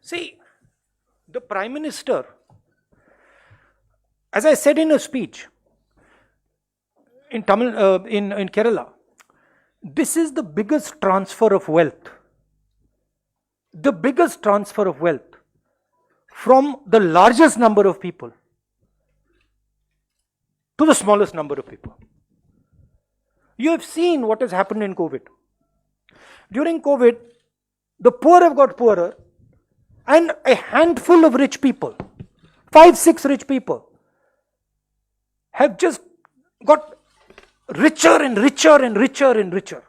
See, the Prime Minister, as I said in a speech in in Kerala, this is the biggest transfer of wealth. The biggest transfer of wealth from the largest number of people to the smallest number of people. You have seen what has happened in COVID. During COVID, the poor have got poorer, and a handful of rich people, 5, 6 rich people, have just got richer and richer and richer and richer.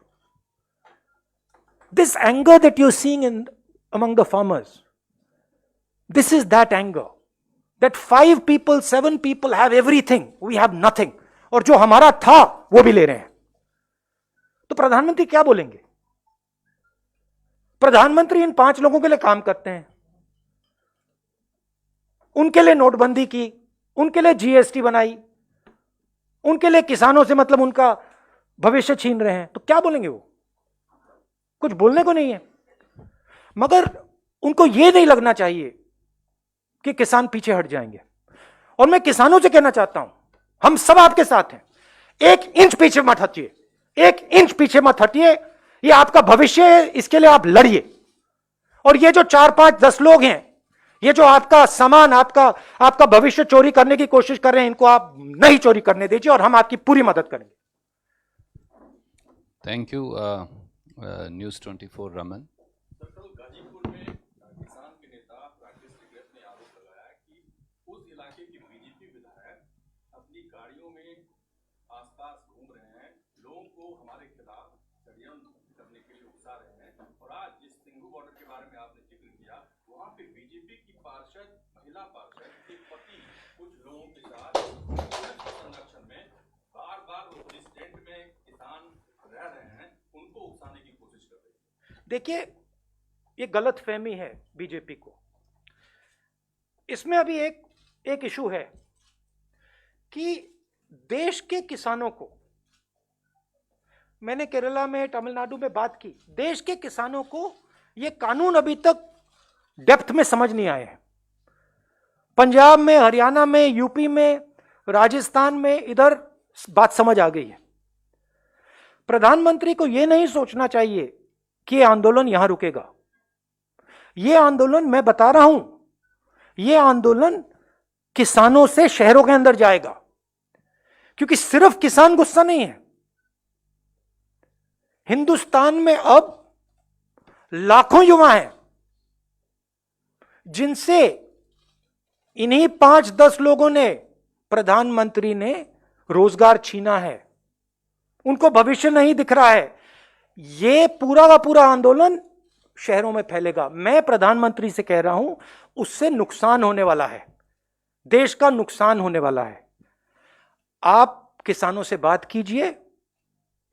This anger that you're seeing among the farmers, this is that anger. That 5 people, 7 people have everything, we have nothing. और जो हमारा था वो भी ले रहे हैं. तो प्रधानमंत्री क्या बोलेंगे? प्रधानमंत्री इन 5 लोगों के लिए काम करते हैं, उनके लिए नोटबंदी की, उनके लिए जीएसटी बनाई, उनके लिए किसानों से मतलब उनका भविष्य छीन रहे हैं. तो क्या बोलेंगे वो? कुछ बोलने को नहीं है. मगर उनको यह नहीं लगना चाहिए कि किसान पीछे हट जाएंगे. और मैं किसानों से कहना चाहता हूं, हम सब आपके साथ हैं. 1 इंच पीछे मत हटिए, 1 इंच पीछे मत हटिए. ये आपका भविष्य है, इसके लिए आप लड़िए. और ये जो 4, 5, 10 लोग हैं, ये जो आपका सामान, आपका भविष्य चोरी करने की कोशिश कर रहे हैं, इनको आप नहीं चोरी करने दीजिए और हम आपकी पूरी मदद करेंगे. Thank you. News 24 Raman. Ghazipur में किसान के नेता राकेश टिकैत ने आरोप लगाया कि उस इलाके के बीजेपी विधायक अपनी गाड़ियों में आसपास घूम रहे हैं, लोगों को हमारे खिलाफ षड्यंत्र करने के लिए उकसा रहे हैं. और आज जिस सिंघू बॉर्डर के बारे में आपने जिक्र किया, वहां पे बीजेपी की पार्षद, महिला पार्षद के पति कुछ लोगों के साथ संरक्षण में बार बार जिस टेंट में किसान रह रहे हैं उनको उकसाने की कोशिश कर रहे हैं. देखिए, ये गलत फहमी है बीजेपी को. इसमें अभी एक इशू है कि देश के किसानों को, मैंने केरला में, तमिलनाडु में बात की, देश के किसानों को ये कानून अभी तक डेप्थ में समझ नहीं आए हैं. पंजाब में, हरियाणा में, यूपी में, राजस्थान में इधर बात समझ आ गई है. प्रधानमंत्री को यह नहीं सोचना चाहिए कि यह आंदोलन यहां रुकेगा. यह आंदोलन, मैं बता रहा हूं, यह आंदोलन किसानों से शहरों के अंदर जाएगा. क्योंकि सिर्फ किसान गुस्सा नहीं है. हिंदुस्तान में अब लाखों युवा हैं जिनसे इन्हीं 5-10 लोगों ने, प्रधानमंत्री ने रोजगार छीना है. उनको भविष्य नहीं दिख रहा है. यह पूरा का पूरा आंदोलन शहरों में फैलेगा. मैं प्रधानमंत्री से कह रहा हूं, उससे नुकसान होने वाला है, देश का नुकसान होने वाला है. आप किसानों से बात कीजिए,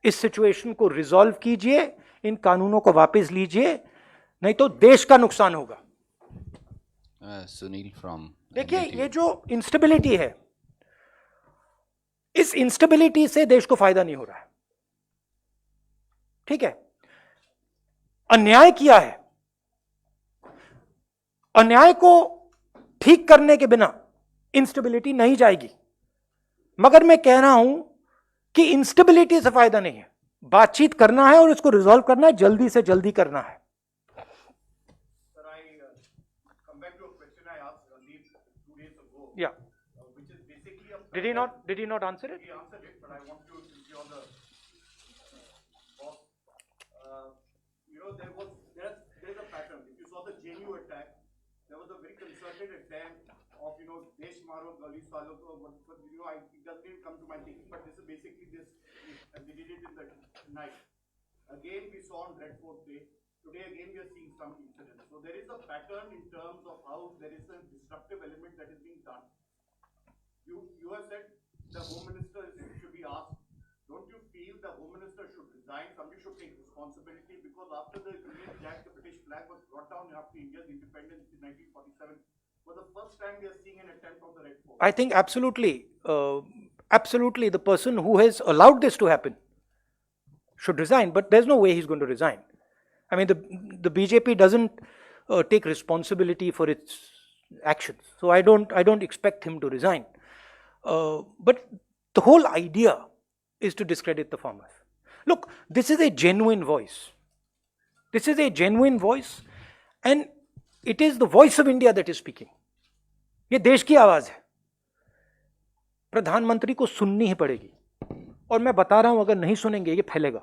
इस सिचुएशन को रिजॉल्व कीजिए, इन कानूनों को वापस लीजिए, नहीं तो देश का नुकसान होगा. सुनील फ्रॉम. देखिए, ये जो इंस्टेबिलिटी है, इस इंस्टेबिलिटी से देश को फायदा नहीं हो रहा है. ठीक है, अन्याय किया है. अन्याय को ठीक करने के बिना इंस्टेबिलिटी नहीं जाएगी. मगर मैं कह रहा हूं कि इंस्टेबिलिटी से फायदा नहीं है. बातचीत करना है और इसको रिजॉल्व करना है, जल्दी से जल्दी करना है. Yeah. Did he not answer it? He answered it, but I want to secure the boss. There is a pattern. If you saw the JNU attack, there was a very concerted attempt of Desh Maro Gali Salo. It doesn't even come to my thinking, but this is basically this. They did it in the night. Again, we saw on Red Fort Day. Today again we are seeing some incidents. So there is a pattern in terms of how there is a disruptive element that is being done. You have said the Home Minister should be asked. Don't you feel the Home Minister should resign? Somebody should take responsibility, because after the Union Jack, the British flag was brought down after India's independence in 1947. For the first time we are seeing an attempt on the Red Fort. I think absolutely the person who has allowed this to happen should resign, but there's no way he's going to resign. I mean, the BJP doesn't take responsibility for its actions. So I don't expect him to resign. But the whole idea is to discredit the farmers. Look, this is a genuine voice. This is a genuine voice, and it is the voice of India that is speaking. ये देश की आवाज है. प्रधानमंत्री को सुननी ही पड़ेगी. और मैं बता रहा हूं, अगर नहीं सुनेंगे ये फैलेगा,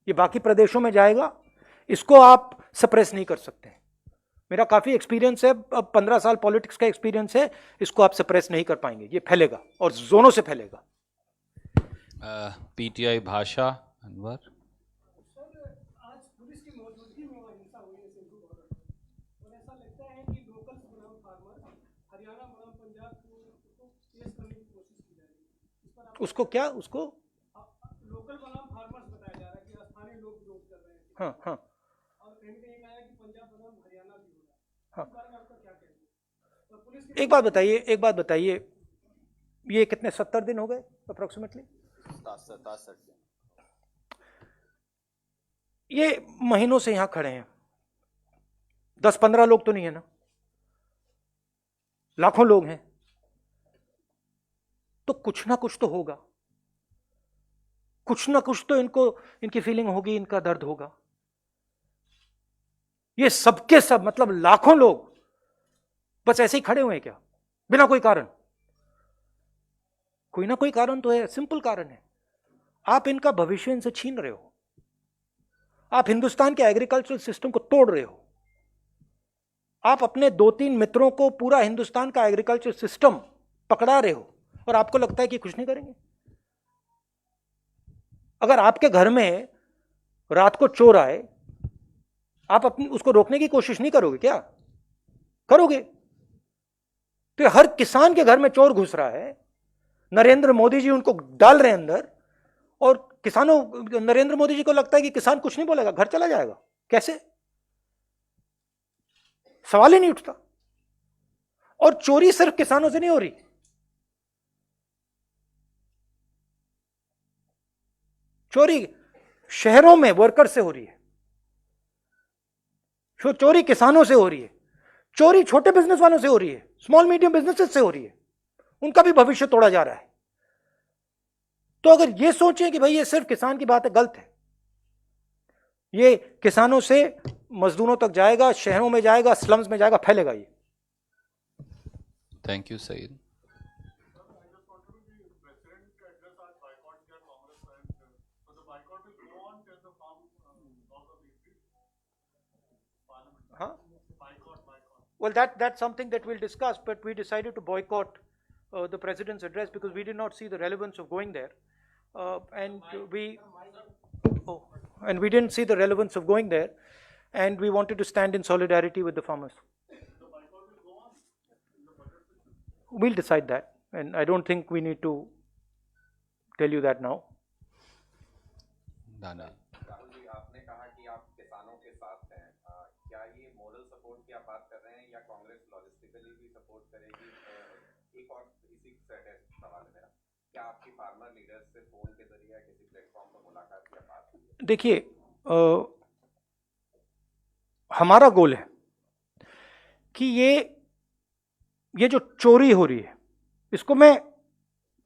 ये बाकी प्रदेशों में जाएगा. इसको आप सप्रेस नहीं कर सकते. मेरा काफी एक्सपीरियंस है, अब 15 साल पॉलिटिक्स का एक्सपीरियंस है. इसको आप सप्रेस नहीं कर पाएंगे, ये फैलेगा और जोनों से फैलेगा. पीटीआई भाषा अनवर. आज पुलिस की मौजूदगी में वहाँ हिंसा हुई है सिंधु बॉर्डर और ऐसा लगता है कि लोकल बनाम फार्मर हरियाणा बनाम पंजाब को पेश करने की कोशिश की जा रही है. इस पर आप उसको क्या, उसको लोकल बनाम फार्मर्स बताया जा रहा है कि स्थानीय लोग विरोध कर रहे हैं. हाँ हाँ और कहीं ना कहीं कहा है कि पंजाब बनाम हरियाणा भी हो रहा है. हाँ. इस बारे में आपका क्या कहना है? और पुलिस की एक बात बताइए, ये कितने 70 दिन हो गए अप्रोक्सीमेटली? 67 दिन. ये महीनों से यहां खड़े हैं. 10-15 लोग तो नहीं है ना, लाखों लोग हैं. तो कुछ ना कुछ तो होगा, कुछ ना कुछ तो इनकी फीलिंग होगी, इनका दर्द होगा. ये सबके सब मतलब लाखों लोग बस ऐसे ही खड़े हुए हैं क्या, बिना कोई कारण? कोई ना कोई कारण तो है, सिंपल कारण है. आप इनका भविष्य इनसे छीन रहे हो. आप हिंदुस्तान के एग्रीकल्चरल सिस्टम को तोड़ रहे हो. आप अपने 2-3 मित्रों को पूरा हिंदुस्तान का एग्रीकल्चर सिस्टम पकड़ा रहे हो और आपको लगता है कि कुछ नहीं करेंगे. अगर आपके घर में रात को चोर आए, आप अपनी उसको रोकने की कोशिश नहीं करोगे क्या? करोगे. तो हर किसान के घर में चोर घुस रहा है, नरेंद्र मोदी जी उनको डाल रहे हैं अंदर, और किसानों, नरेंद्र मोदी जी को लगता है कि किसान कुछ नहीं बोलेगा, घर चला जाएगा. कैसे? सवाल ही नहीं उठता. और चोरी सिर्फ किसानों से नहीं हो रही, चोरी शहरों में वर्कर से हो रही है, चोरी किसानों से हो रही है, चोरी छोटे बिजनेस वालों से हो रही है, स्मॉल मीडियम बिजनेसेस से हो रही है. उनका भी भविष्य तोड़ा जा रहा है. तो अगर ये सोचें कि भाई ये सिर्फ किसान की बात है, गलत है. ये किसानों से मजदूरों तक जाएगा, शहरों में जाएगा, स्लम्स में जाएगा, फैलेगा ये. Thank you Saeed. Huh? Well, that's something that we'll discuss, but we decided to boycott the president's address because we did not see the relevance of going there, and we didn't see the relevance of going there, and we wanted to stand in solidarity with the farmers. We'll decide that, and I don't think we need to tell you that now. दाना. राहुल जी, आपने कहा कि आप किसानों के साथ हैं. क्या ये मोरल सपोर्ट की आप बात कर रहे हैं या कांग्रेस लॉजिस्टिकली भी सपोर्ट करेगी? एक और इसी से सवाल है मेरा, क्या आपकी फार्मर लीडर्स से फोन के जरिए या किसी प्लेटफॉर्म पर मुलाकात या बात हुई है? देखिए, हमारा गोल है कि ये जो चोरी हो रही है, इसको मैं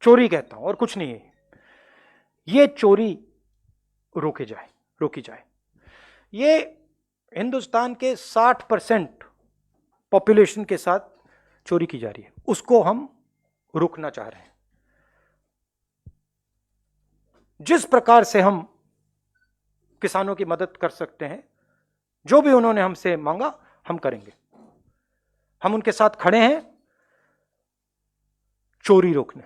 चोरी कहता हूं और कुछ नहीं है. ये चोरी रोकी जाए. ये हिंदुस्तान के 60% पॉपुलेशन के साथ चोरी की जा रही है, उसको हम रोकना चाह रहे हैं. जिस प्रकार से हम किसानों की मदद कर सकते हैं, जो भी उन्होंने हमसे मांगा, हम करेंगे. हम उनके साथ खड़े हैं चोरी रोकने.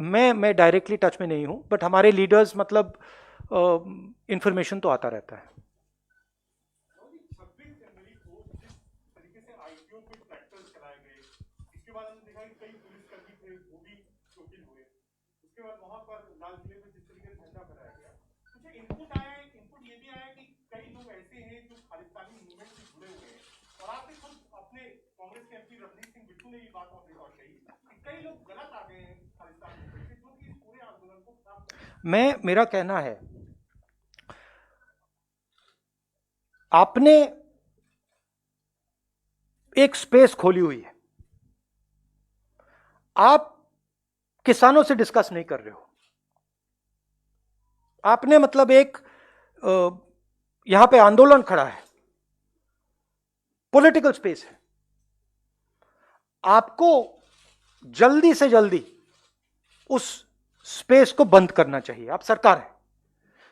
मैं डायरेक्टली टच में नहीं हूं, बट हमारे लीडर्स मतलब इंफॉर्मेशन तो आता रहता है. 26 जनवरी को जिस तरीके से आईटीओ पे ट्रैक्टर्स चलाए गए, इसके बाद हमने देखा कि कई पुलिसकर्मी थे वो भी चोटिल हुए. उसके बाद वहां पर लाल किले में जिस तरीके से झंडा फहराया गया, मुझे इनपुट ये भी आया कि कई लोग ऐसे हैं जो खालिस्तानी मूवमेंट से जुड़े हुए हैं. और आपने खुद अपने कांग्रेस के एमपी रवनीत सिंह बिट्टू ने ये बात ऑफ रिकॉर्ड कही कि कई लोग गलत आ गए हैं खालिस्तान मूवमेंट से, जो कि मेरा कहना है, आपने एक स्पेस खोली हुई है, आप किसानों से डिस्कस नहीं कर रहे हो। आपने मतलब एक यहां पे आंदोलन खड़ा है, पॉलिटिकल स्पेस है, आपको जल्दी से जल्दी उस स्पेस को बंद करना चाहिए। आप सरकार है,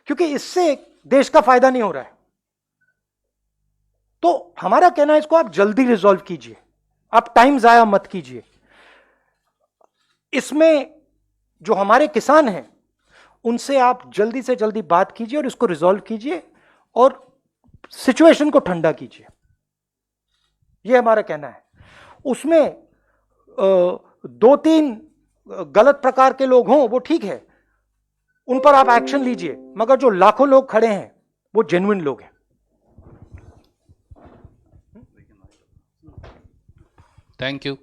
क्योंकि इससे देश का फायदा नहीं हो रहा है। तो हमारा कहना है, इसको आप जल्दी रिजॉल्व कीजिए, आप टाइम जाया मत कीजिए। इसमें जो हमारे किसान हैं उनसे आप जल्दी से जल्दी बात कीजिए और इसको रिजॉल्व कीजिए और सिचुएशन को ठंडा कीजिए, यह हमारा कहना है। उसमें 2-3 गलत प्रकार के लोग हों वो ठीक है, उन पर आप एक्शन लीजिए, मगर जो लाखों लोग खड़े हैं वो जेन्युइन लोग हैं। Thank you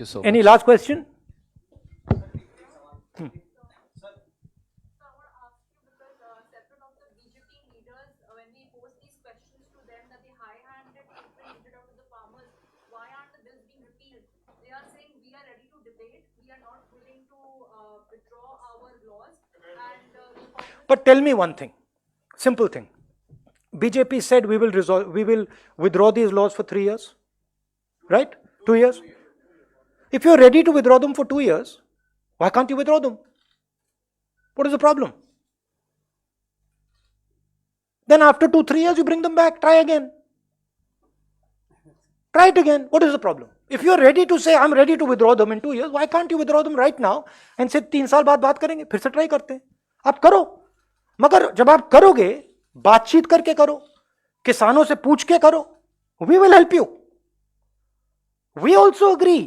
so much. Any last question? But tell me one thing, simple thing. BJP said we will withdraw these laws for 3 years, right? 2 years. If you're ready to withdraw them for 2 years, why can't you withdraw them? What is the problem? Then after 2-3 years, you bring them back, try again. Try it again. What is the problem? If you're ready to say, I'm ready to withdraw them in 2 years, why can't you withdraw them right now and say 3 साल बाद बात करेंगे, फिर से try करते हैं। आप करो, मगर जब आप करोगे, बातचीत करके करो, किसानों से पूछ के करो। We will help you. We also agree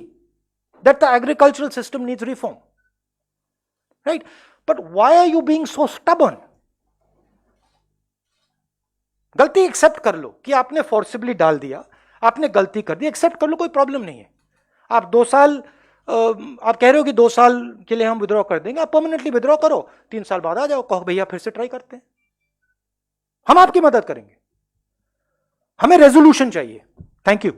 that the agricultural system needs reform. Right? But why are you being so stubborn? गलती एक्सेप्ट कर लो कि आपने फोर्सिबली डाल दिया, आपने गलती कर दी, एक्सेप्ट कर लो, कोई प्रॉब्लम नहीं है। आप 2 साल आप कह रहे हो कि 2 साल के लिए हम विड्रॉ कर देंगे, आप परमानेंटली विड्रॉ करो, 3 साल बाद आ जाओ, कहो भैया फिर से ट्राई करते हैं, हम आपकी मदद करेंगे। हमें रेजोल्यूशन चाहिए। Thank you.